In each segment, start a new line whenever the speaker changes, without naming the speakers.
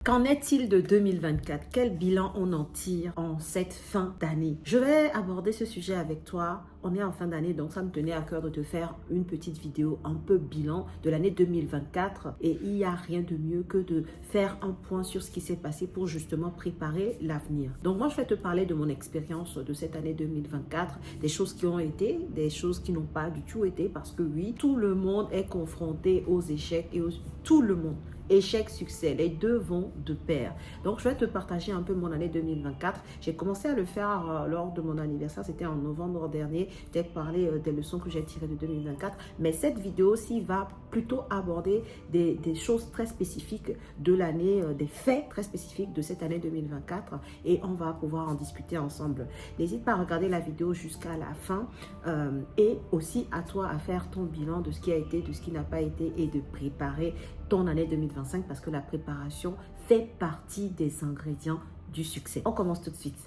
Qu'en est-il de 2024? Quel bilan on en tire en cette fin d'année? Je vais aborder ce sujet avec toi. On est en fin d'année, donc ça me tenait à cœur de te faire une petite vidéo un peu bilan de l'année 2024. Et il n'y a rien de mieux que de faire un point sur ce qui s'est passé pour justement préparer l'avenir. Donc moi, je vais te parler de mon expérience de cette année 2024, des choses qui ont été, des choses qui n'ont pas du tout été, parce que oui, tout le monde est confronté aux échecs et tout le monde. Échec, succès, les deux vont de pair. Donc, je vais te partager un peu mon année 2024. J'ai commencé à le faire lors de mon anniversaire. C'était en novembre dernier. J'ai parlé des leçons que j'ai tirées de 2024. Mais cette vidéo-ci va plutôt aborder des choses très spécifiques de l'année, des faits très spécifiques de cette année 2024. Et on va pouvoir en discuter ensemble. N'hésite pas à regarder la vidéo jusqu'à la fin. Et aussi à toi à faire ton bilan de ce qui a été, de ce qui n'a pas été et de préparer ton année 2025 parce que la préparation fait partie des ingrédients du succès. On commence tout de suite.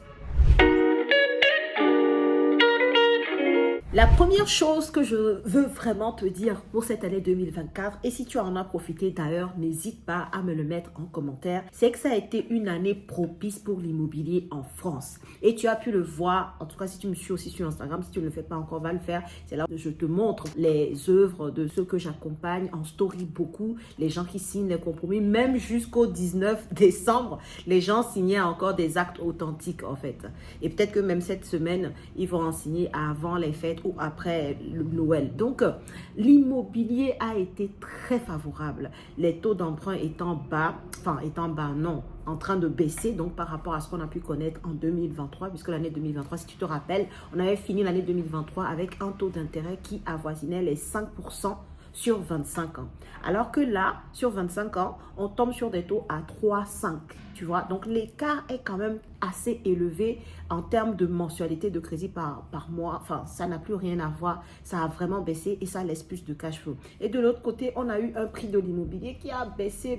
La première chose que je veux vraiment te dire pour cette année 2024, et si tu en as profité d'ailleurs, n'hésite pas à me le mettre en commentaire, c'est que ça a été une année propice pour l'immobilier en France. Et tu as pu le voir, en tout cas si tu me suis aussi sur Instagram, si tu ne le fais pas encore, va le faire. C'est là que je te montre les œuvres de ceux que j'accompagne en story beaucoup, les gens qui signent les compromis, même jusqu'au 19 décembre, les gens signaient encore des actes authentiques en fait. Et peut-être que même cette semaine, ils vont en signer avant les fêtes ou après le Noël. Donc, l'immobilier a été très favorable. Les taux d'emprunt étant bas, non, en train de baisser, donc par rapport à ce qu'on a pu connaître en 2023, puisque l'année 2023, si tu te rappelles, on avait fini l'année 2023 avec un taux d'intérêt qui avoisinait les 5% sur 25 ans. Alors que là, sur 25 ans, on tombe sur des taux à 3,5. Tu vois, donc l'écart est quand même assez élevé en termes de mensualité de crédit par mois. Enfin, ça n'a plus rien à voir. Ça a vraiment baissé et ça laisse plus de cash flow. Et de l'autre côté, on a eu un prix de l'immobilier qui a baissé.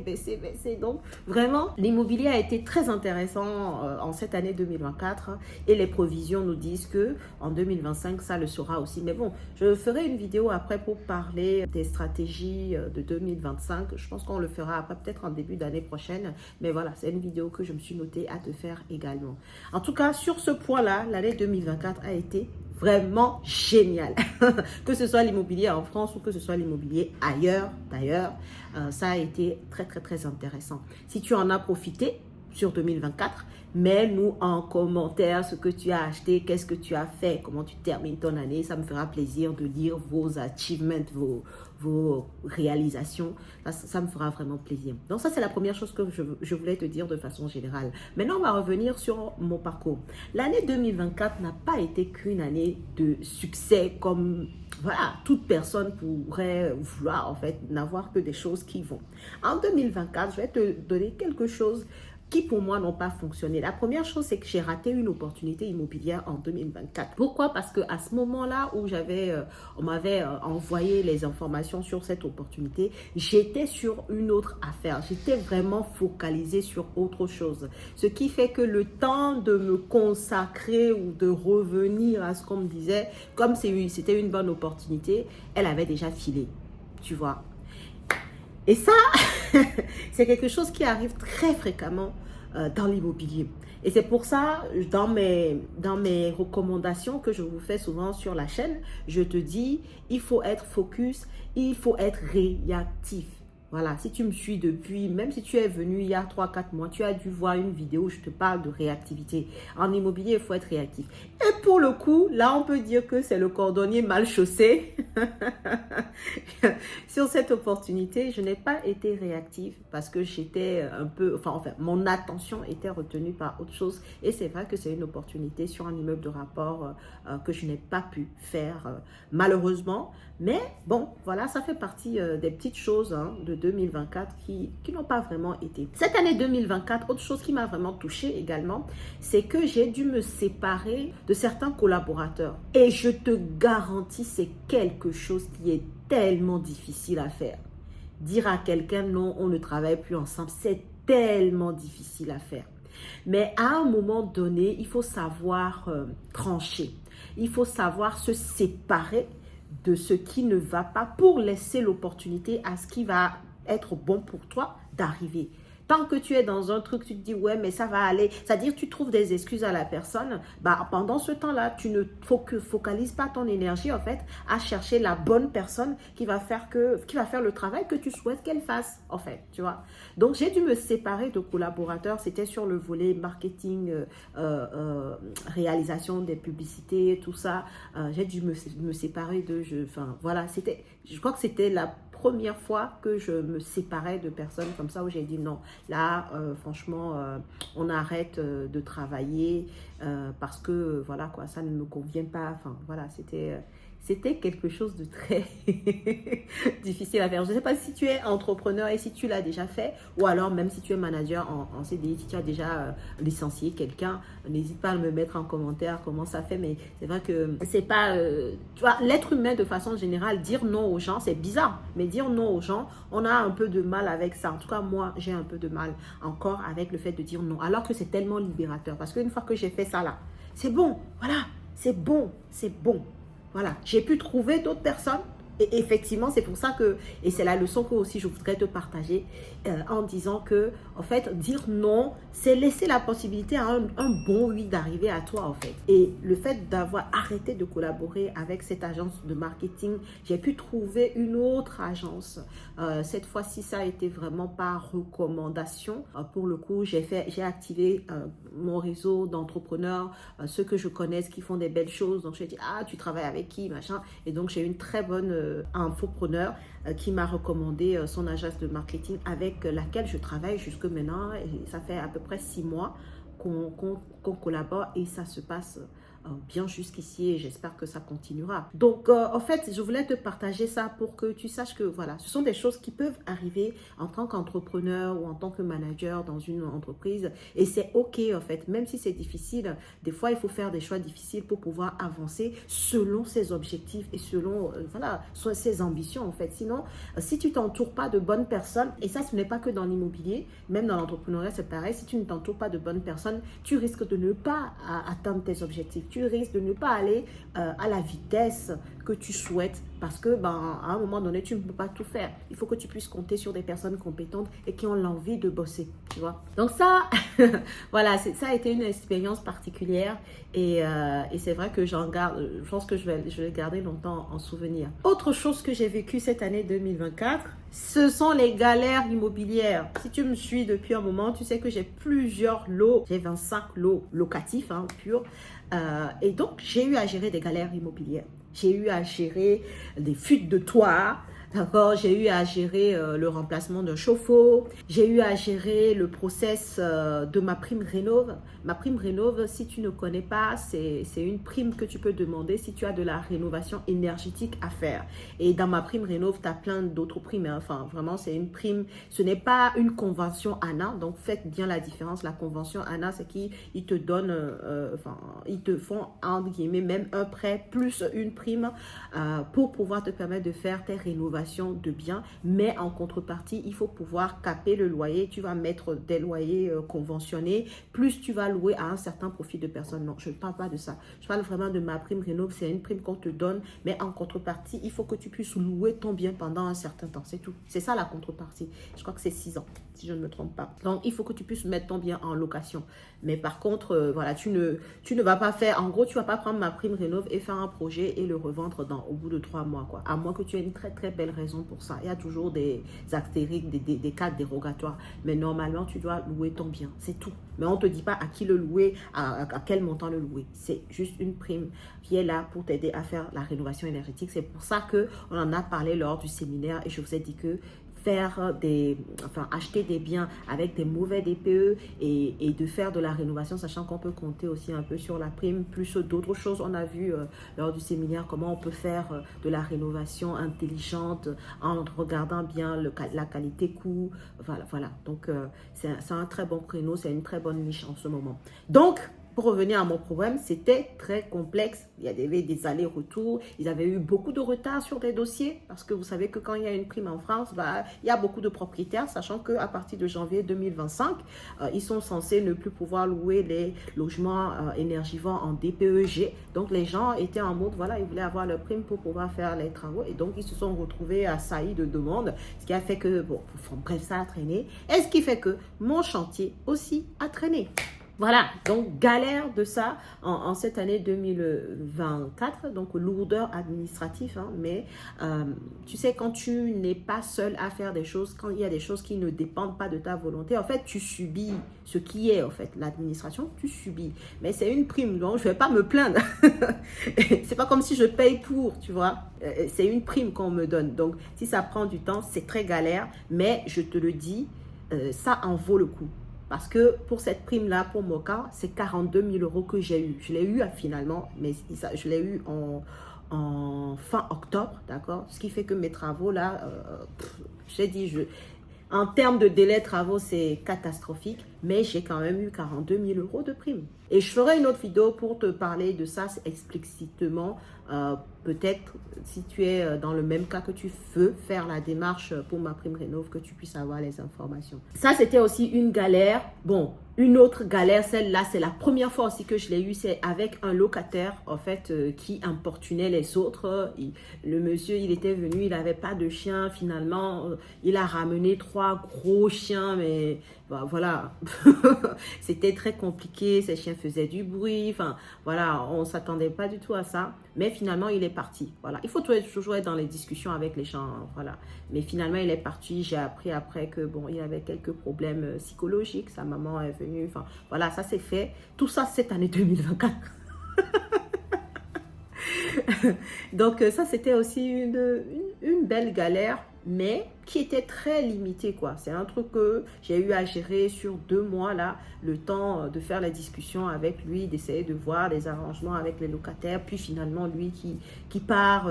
Donc, vraiment, l'immobilier a été très intéressant en cette année 2024 et les provisions nous disent que en 2025, ça le sera aussi. Mais bon, je ferai une vidéo après pour parler des stratégies de 2025. Je pense qu'on le fera après, peut-être en début d'année prochaine. Mais voilà, c'est une vidéo que je me suis notée à te faire également. En tout cas, sur ce point-là, l'année 2024 a été vraiment géniale. Que ce soit l'immobilier en France ou que ce soit l'immobilier ailleurs, d'ailleurs, ça a été très intéressant. Si tu en as profité sur 2024, mets-nous en commentaire ce que tu as acheté, qu'est-ce que tu as fait, comment tu termines ton année. Ça me fera plaisir de lire vos achievements, vos réalisations. Ça me fera vraiment plaisir. Donc ça, c'est la première chose que je voulais te dire de façon générale. Maintenant, on va revenir sur mon parcours. L'année 2024 n'a pas été qu'une année de succès comme... Voilà, toute personne pourrait vouloir en fait n'avoir que des choses qui vont. En 2024, je vais te donner quelque chose qui pour moi n'ont pas fonctionné. La première chose, c'est que j'ai raté une opportunité immobilière en 2024. Pourquoi? Parce qu'à ce moment-là où on m'avait envoyé les informations sur cette opportunité, j'étais sur une autre affaire. J'étais vraiment focalisée sur autre chose. Ce qui fait que le temps de me consacrer ou de revenir à ce qu'on me disait, comme c'était une bonne opportunité, elle avait déjà filé, tu vois. Et ça, c'est quelque chose qui arrive très fréquemment dans l'immobilier. Et c'est pour ça, dans mes recommandations que je vous fais souvent sur la chaîne, je te dis, il faut être focus, il faut être réactif. Voilà, si tu me suis depuis, même si tu es venu il y a 3-4 mois, tu as dû voir une vidéo où je te parle de réactivité. En immobilier, il faut être réactif. Et pour le coup, là, on peut dire que c'est le cordonnier mal chaussé. Sur cette opportunité, je n'ai pas été réactive parce que j'étais un peu, mon attention était retenue par autre chose. Et c'est vrai que c'est une opportunité sur un immeuble de rapport que je n'ai pas pu faire malheureusement. Mais bon, voilà, ça fait partie des petites choses de 2024 qui n'ont pas vraiment été. Cette année 2024, autre chose qui m'a vraiment touchée également, c'est que j'ai dû me séparer de certains collaborateurs. Et je te garantis, c'est quelque chose qui est tellement difficile à faire. Dire à quelqu'un non, on ne travaille plus ensemble, c'est tellement difficile à faire. Mais à un moment donné, il faut savoir trancher. Il faut savoir se séparer de ce qui ne va pas pour laisser l'opportunité à ce qui va être bon pour toi d'arriver. Tant que tu es dans un truc, tu te dis, ouais, mais ça va aller. C'est-à-dire, tu trouves des excuses à la personne. Bah, pendant ce temps-là, tu ne focalises pas ton énergie, en fait, à chercher la bonne personne qui va faire le travail que tu souhaites qu'elle fasse, en fait, tu vois. Donc, j'ai dû me séparer de collaborateurs. C'était sur le volet marketing, réalisation des publicités, tout ça. J'ai dû me séparer enfin, voilà, je crois que c'était la première fois que je me séparais de personnes comme ça où j'ai dit non, là, franchement, on arrête de travailler parce que, voilà, quoi, ça ne me convient pas. Enfin, voilà, c'était quelque chose de très difficile à faire. Je ne sais pas si tu es entrepreneur et si tu l'as déjà fait, ou alors même si tu es manager en CDI, si tu as déjà licencié quelqu'un, n'hésite pas à me mettre en commentaire comment ça fait. Mais c'est vrai que c'est pas... tu vois, l'être humain de façon générale, dire non aux gens, c'est bizarre. Mais dire non aux gens, on a un peu de mal avec ça. En tout cas, moi, j'ai un peu de mal encore avec le fait de dire non. Alors que c'est tellement libérateur. Parce qu'une fois que j'ai fait ça là, c'est bon, voilà, c'est bon, c'est bon. Voilà, j'ai pu trouver d'autres personnes. Et effectivement, c'est pour ça que, et c'est la leçon que aussi je voudrais te partager en disant que, en fait, dire non, c'est laisser la possibilité à un bon oui d'arriver à toi, en fait. Et le fait d'avoir arrêté de collaborer avec cette agence de marketing, j'ai pu trouver une autre agence. Cette fois-ci, ça a été vraiment par recommandation. Pour le coup, j'ai activé mon réseau d'entrepreneurs, ceux que je connais, qui font des belles choses. Donc, j'ai dit, ah, tu travailles avec qui, machin. Et donc, j'ai une très bonne infopreneur qui m'a recommandé son agence de marketing avec laquelle je travaille jusque maintenant. Et ça fait à peu près 6 mois qu'on collabore et ça se passe bien jusqu'ici et j'espère que ça continuera. Donc, en fait, je voulais te partager ça pour que tu saches que, voilà, ce sont des choses qui peuvent arriver en tant qu'entrepreneur ou en tant que manager dans une entreprise et c'est OK, en fait. Même si c'est difficile, des fois, il faut faire des choix difficiles pour pouvoir avancer selon ses objectifs et selon, voilà, ses ambitions, en fait. Sinon, si tu t'entoures pas de bonnes personnes, et ça, ce n'est pas que dans l'immobilier, même dans l'entrepreneuriat, c'est pareil, si tu ne t'entoures pas de bonnes personnes, tu risques de ne pas atteindre tes objectifs. Tu risques de ne pas aller à la vitesse que tu souhaites parce que à un moment donné, tu ne peux pas tout faire. Il faut que tu puisses compter sur des personnes compétentes et qui ont l'envie de bosser, tu vois. Donc ça, voilà, ça a été une expérience particulière et c'est vrai que j'en garde, je pense que je vais garder longtemps en souvenir. Autre chose que j'ai vécu cette année 2024, ce sont les galères immobilières. Si tu me suis depuis un moment, tu sais que j'ai plusieurs lots. J'ai 25 lots locatifs, purs. Et donc, j'ai eu à gérer des galères immobilières. J'ai eu à gérer des fuites de toit. D'accord, j'ai eu à gérer le remplacement d'un chauffe-eau. J'ai eu à gérer le process de ma prime rénov. Ma prime rénov, si tu ne connais pas, c'est une prime que tu peux demander si tu as de la rénovation énergétique à faire. Et dans ma prime rénov, tu as plein d'autres primes. Enfin, vraiment, c'est une prime. Ce n'est pas une convention ANA. Donc, faites bien la différence. La convention ANA, c'est qu'ils te donnent, ils te font, entre guillemets, même un prêt plus une prime pour pouvoir te permettre de faire tes rénovations de biens, mais en contrepartie, il faut pouvoir caper le loyer. Tu vas mettre des loyers conventionnés, plus tu vas louer à un certain profil de personnes. Non, je ne parle pas de ça. Je parle vraiment de ma prime rénov. C'est une prime qu'on te donne, mais en contrepartie, il faut que tu puisses louer ton bien pendant un certain temps. C'est tout. C'est ça la contrepartie. Je crois que c'est 6 ans, si je ne me trompe pas. Donc, il faut que tu puisses mettre ton bien en location. Mais par contre, voilà, tu ne vas pas faire, en gros, tu ne vas pas prendre ma prime rénov et faire un projet et le revendre au bout de 3 mois, quoi. À moins que tu aies une très, très belle raison pour ça. Il y a toujours des astérisques, des cas dérogatoires. Mais normalement, tu dois louer ton bien. C'est tout. Mais on ne te dit pas à qui le louer, à quel montant le louer. C'est juste une prime qui est là pour t'aider à faire la rénovation énergétique. C'est pour ça qu'on en a parlé lors du séminaire et je vous ai dit que acheter des biens avec des mauvais DPE et de faire de la rénovation, sachant qu'on peut compter aussi un peu sur la prime, plus d'autres choses. On a vu lors du séminaire comment on peut faire de la rénovation intelligente en regardant bien la qualité coût. Voilà. Donc, c'est un très bon créneau, c'est une très bonne niche en ce moment. Donc, pour revenir à mon problème, c'était très complexe. Il y avait des allers-retours. Ils avaient eu beaucoup de retard sur des dossiers parce que vous savez que quand il y a une prime en France, il y a beaucoup de propriétaires, sachant qu'à partir de janvier 2025, ils sont censés ne plus pouvoir louer les logements énergivores en DPEG. Donc, les gens étaient en mode, voilà, ils voulaient avoir leur prime pour pouvoir faire les travaux. Et donc, ils se sont retrouvés assaillis de demandes, ce qui a fait que, bon, bref, ça a traîné. Et ce qui fait que mon chantier aussi a traîné. Voilà, donc galère de ça en cette année 2024, donc lourdeur administrative, hein, mais tu sais, quand tu n'es pas seul à faire des choses, quand il y a des choses qui ne dépendent pas de ta volonté, en fait, tu subis ce qui est, en fait, l'administration, tu subis. Mais c'est une prime, donc je ne vais pas me plaindre. C'est pas comme si je paye pour, tu vois. C'est une prime qu'on me donne. Donc, si ça prend du temps, c'est très galère, mais je te le dis, ça en vaut le coup. Parce que pour cette prime-là, pour mon cas, c'est 42 000 euros que j'ai eu. Je l'ai eu finalement, mais je l'ai eu en fin octobre, d'accord? Ce qui fait que mes travaux, là, j'ai dit, en termes de délai de travaux, c'est catastrophique, mais j'ai quand même eu 42 000 euros de prime. Et je ferai une autre vidéo pour te parler de ça explicitement. Peut-être si tu es dans le même cas que tu veux faire la démarche pour ma prime rénov, que tu puisses avoir les informations. Ça, c'était aussi une galère. Bon, une autre galère, celle-là, c'est la première fois aussi que je l'ai eu, c'est avec un locataire, en fait, qui importunait les autres. Le monsieur, il était venu, il n'avait pas de chien. Finalement, il a ramené 3 gros chiens, mais bah, voilà, c'était très compliqué. Ces chiens faisaient du bruit. Enfin, voilà, on ne s'attendait pas du tout à ça. Mais finalement, il est parti. Voilà, il faut toujours être dans les discussions avec les gens. Voilà, mais finalement, il est parti. J'ai appris après que bon, il avait quelques problèmes psychologiques. Sa maman est venue. Enfin, voilà, ça c'est fait. Tout ça cette année 2024. Donc ça, c'était aussi une belle galère, mais qui était très limitée, quoi. C'est un truc que j'ai eu à gérer sur 2 mois, là, le temps de faire la discussion avec lui, d'essayer de voir les arrangements avec les locataires, puis finalement, lui qui part,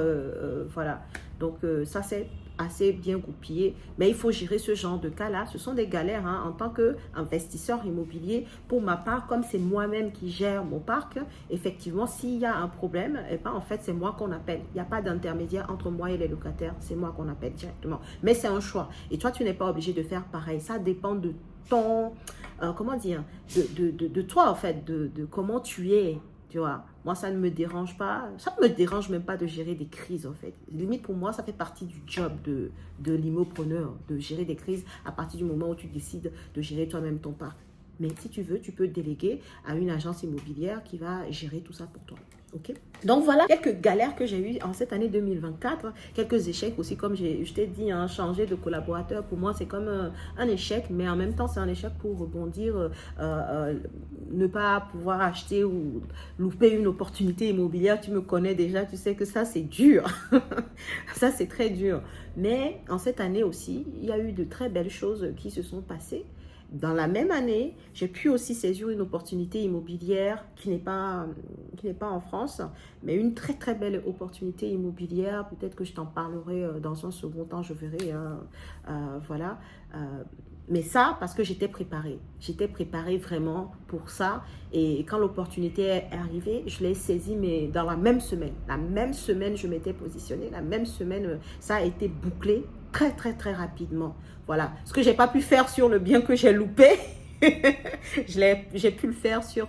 voilà. Donc ça, c'est assez bien goupillé, mais il faut gérer ce genre de cas-là. Ce sont des galères, hein, en tant qu'investisseur immobilier. Pour ma part, comme c'est moi-même qui gère mon parc, effectivement, s'il y a un problème, eh ben, en fait, c'est moi qu'on appelle. Il n'y a pas d'intermédiaire entre moi et les locataires. C'est moi qu'on appelle directement. Mais c'est un choix. Et toi, tu n'es pas obligé de faire pareil. Ça dépend de ton, comment dire, de toi, en fait, de comment tu es. Tu vois, moi, ça ne me dérange pas. Ça ne me dérange même pas de gérer des crises, en fait. Limite, pour moi, ça fait partie du job de l'immopreneur, de gérer des crises à partir du moment où tu décides de gérer toi-même ton parc. Mais si tu veux, tu peux déléguer à une agence immobilière qui va gérer tout ça pour toi. Ok. Donc voilà quelques galères que j'ai eues en cette année 2024, quelques échecs aussi, comme je t'ai dit, hein, changer de collaborateur, pour moi c'est comme un échec, mais en même temps c'est un échec pour rebondir, ne pas pouvoir acheter ou louper une opportunité immobilière. Tu me connais déjà, tu sais que ça c'est dur, ça c'est très dur. Mais en cette année aussi, il y a eu de très belles choses qui se sont passées. Dans la même année, j'ai pu aussi saisir une opportunité immobilière qui n'est pas en France, mais une très très belle opportunité immobilière. Peut-être que je t'en parlerai dans un second temps, je verrai. Voilà. Mais ça, parce que j'étais préparée. J'étais préparée vraiment pour ça. Et quand l'opportunité est arrivée, je l'ai saisie, mais dans la même semaine. La même semaine, je m'étais positionnée. La même semaine, ça a été bouclé très, très, très rapidement. Voilà. Ce que je n'ai pas pu faire sur le bien que j'ai loupé, j'ai pu le faire sur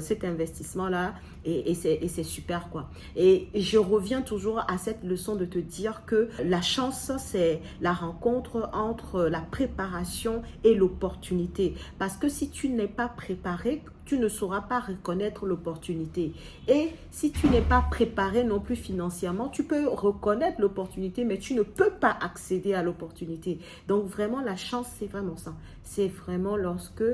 cet investissement-là. Et c'est super, quoi. Et je reviens toujours à cette leçon de te dire que la chance, c'est la rencontre entre la préparation et l'opportunité. Parce que si tu n'es pas préparé, tu ne sauras pas reconnaître l'opportunité. Et si tu n'es pas préparé non plus financièrement, tu peux reconnaître l'opportunité, mais tu ne peux pas accéder à l'opportunité. Donc vraiment, la chance, c'est vraiment ça. C'est vraiment lorsque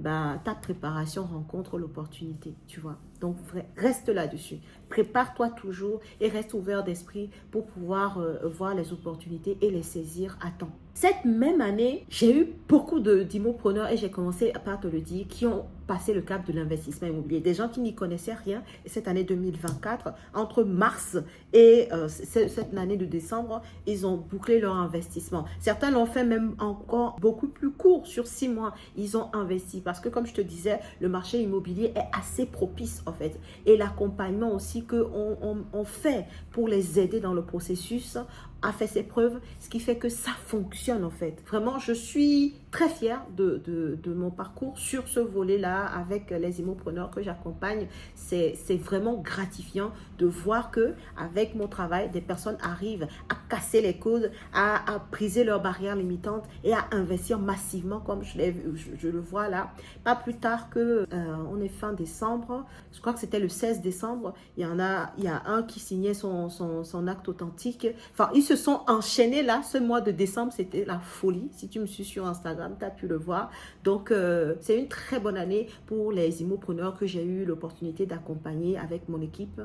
ta préparation rencontre l'opportunité, tu vois. Donc, reste là-dessus. Prépare-toi toujours et reste ouvert d'esprit pour pouvoir voir les opportunités et les saisir à temps. Cette même année, j'ai eu beaucoup d'immopreneurs et j'ai commencé par te le dire, qui ont passé le cap de l'investissement immobilier. Des gens qui n'y connaissaient rien. Et cette année 2024, entre mars et cette année de décembre, ils ont bouclé leur investissement. Certains l'ont fait même encore beaucoup plus court, sur 6 mois. Ils ont investi parce que, comme je te disais, le marché immobilier est assez propice en fait. Et l'accompagnement aussi qu'on fait pour les aider dans le processus a fait ses preuves, ce qui fait que ça fonctionne en fait. Vraiment, je suis très fière de mon parcours sur ce volet-là avec les immopreneurs que j'accompagne. C'est vraiment gratifiant de voir que avec mon travail, des personnes arrivent à casser les codes, à briser leurs barrières limitantes et à investir massivement comme je le vois là. Pas plus tard que, on est fin décembre, je crois que c'était le 16 décembre, il y a un qui signait son acte authentique. Enfin, ils se sont enchaînés là, ce mois de décembre, c'était la folie. Si tu me suis sur Instagram, tu as pu le voir. Donc, c'est une très bonne année pour les immopreneurs que j'ai eu l'opportunité d'accompagner avec mon équipe.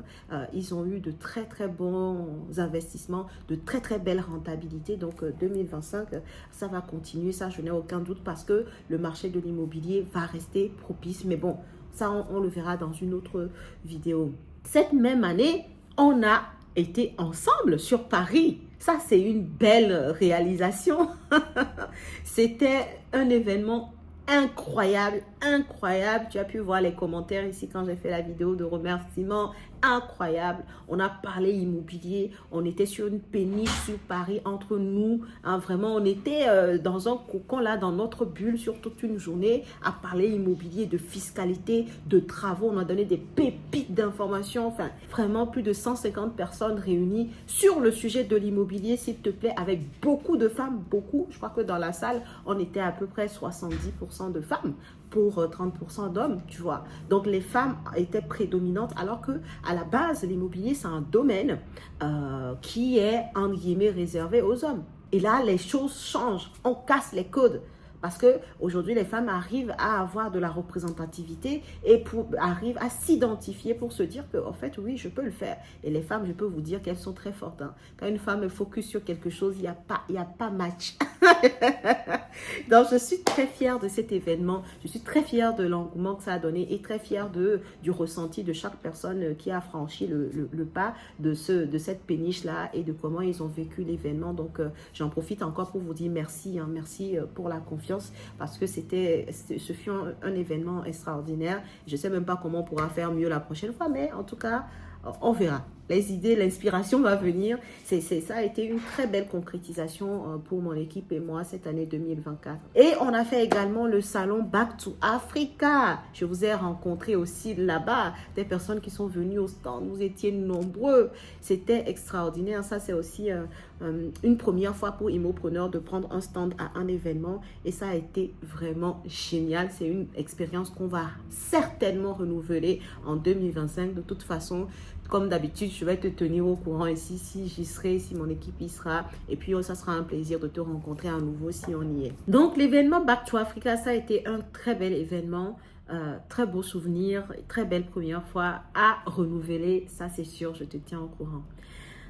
Ils ont eu de très, très bons investissements, de très, très belles rentabilités. Donc, 2025, ça va continuer. Ça, je n'ai aucun doute parce que le marché de l'immobilier va rester propice. Mais bon, ça, on le verra dans une autre vidéo. Cette même année, on a été ensemble sur Paris. Ça, c'est une belle réalisation. C'était un événement incroyable, incroyable. Tu as pu voir les commentaires ici quand j'ai fait la vidéo de remerciement. Incroyable. On a parlé immobilier. On était sur une péniche sur Paris entre nous. Hein, vraiment, on était dans un cocon là, dans notre bulle sur toute une journée à parler immobilier, de fiscalité, de travaux. On a donné des pépites d'informations. Enfin, vraiment plus de 150 personnes réunies sur le sujet de l'immobilier, s'il te plaît, avec beaucoup de femmes, beaucoup. Je crois que dans la salle, on était à peu près 70% de femmes pour 30% d'hommes, tu vois. Donc, les femmes étaient prédominantes alors que à la base, l'immobilier, c'est un domaine qui est, entre guillemets, réservé aux hommes. Et là, les choses changent. On casse les codes. Parce qu'aujourd'hui, les femmes arrivent à avoir de la représentativité et arrivent à s'identifier pour se dire que, en fait, oui, je peux le faire. Et les femmes, je peux vous dire qu'elles sont très fortes. Hein. Quand une femme est focus sur quelque chose, il n'y a pas match. Donc, je suis très fière de cet événement. Je suis très fière de l'engouement que ça a donné et très fière du ressenti de chaque personne qui a franchi le pas de cette péniche-là et de comment ils ont vécu l'événement. Donc, j'en profite encore pour vous dire merci. Hein, merci pour la confiance parce que ce fut un événement extraordinaire. Je ne sais même pas comment on pourra faire mieux la prochaine fois, mais en tout cas, on verra. Les idées, l'inspiration va venir. Ça a été une très belle concrétisation pour mon équipe et moi cette année 2024. Et on a fait également le salon Back to Africa. Je vous ai rencontré aussi là-bas des personnes qui sont venues au stand. Vous étiez nombreux. C'était extraordinaire. Ça, c'est aussi une première fois pour Immopreneur de prendre un stand à un événement. Et ça a été vraiment génial. C'est une expérience qu'on va certainement renouveler en 2025. De toute façon, comme d'habitude, je vais te tenir au courant ici si j'y serai, si mon équipe y sera. Et puis, ça sera un plaisir de te rencontrer à nouveau si on y est. Donc, l'événement Back to Africa, ça a été un très bel événement. Très beau souvenir, très belle première fois à renouveler. Ça, c'est sûr, je te tiens au courant.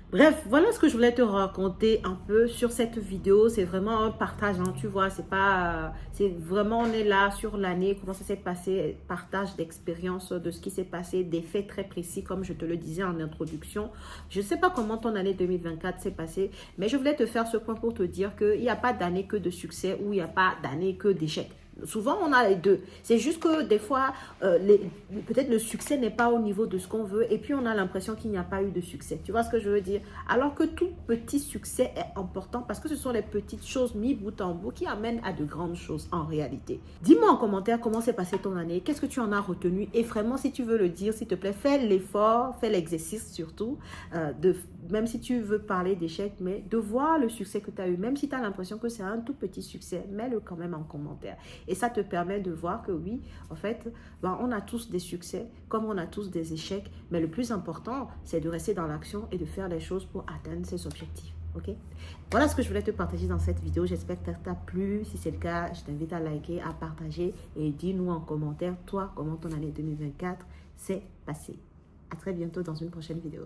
Bref, voilà ce que je voulais te raconter un peu sur cette vidéo. C'est vraiment un partage, hein, tu vois, c'est vraiment, on est là sur l'année, comment ça s'est passé, partage d'expérience de ce qui s'est passé, des faits très précis, comme je te le disais en introduction. Je ne sais pas comment ton année 2024 s'est passée, mais je voulais te faire ce point pour te dire qu'il n'y a pas d'année que de succès ou il n'y a pas d'année que d'échec. Souvent, on a les deux. C'est juste que des fois, peut-être le succès n'est pas au niveau de ce qu'on veut et puis on a l'impression qu'il n'y a pas eu de succès. Tu vois ce que je veux dire? Alors que tout petit succès est important parce que ce sont les petites choses mis bout en bout qui amènent à de grandes choses en réalité. Dis-moi en commentaire comment s'est passée ton année, qu'est-ce que tu en as retenu et vraiment, si tu veux le dire, s'il te plaît, fais l'effort, fais l'exercice surtout, même si tu veux parler d'échec, mais de voir le succès que tu as eu, même si tu as l'impression que c'est un tout petit succès, mets-le quand même en commentaire. Et ça te permet de voir que oui, en fait, on a tous des succès, comme on a tous des échecs. Mais le plus important, c'est de rester dans l'action et de faire les choses pour atteindre ses objectifs. ok? Voilà ce que je voulais te partager dans cette vidéo. J'espère que ça t'a plu. Si c'est le cas, je t'invite à liker, à partager et dis-nous en commentaire, toi, comment ton année 2024 s'est passée. À très bientôt dans une prochaine vidéo.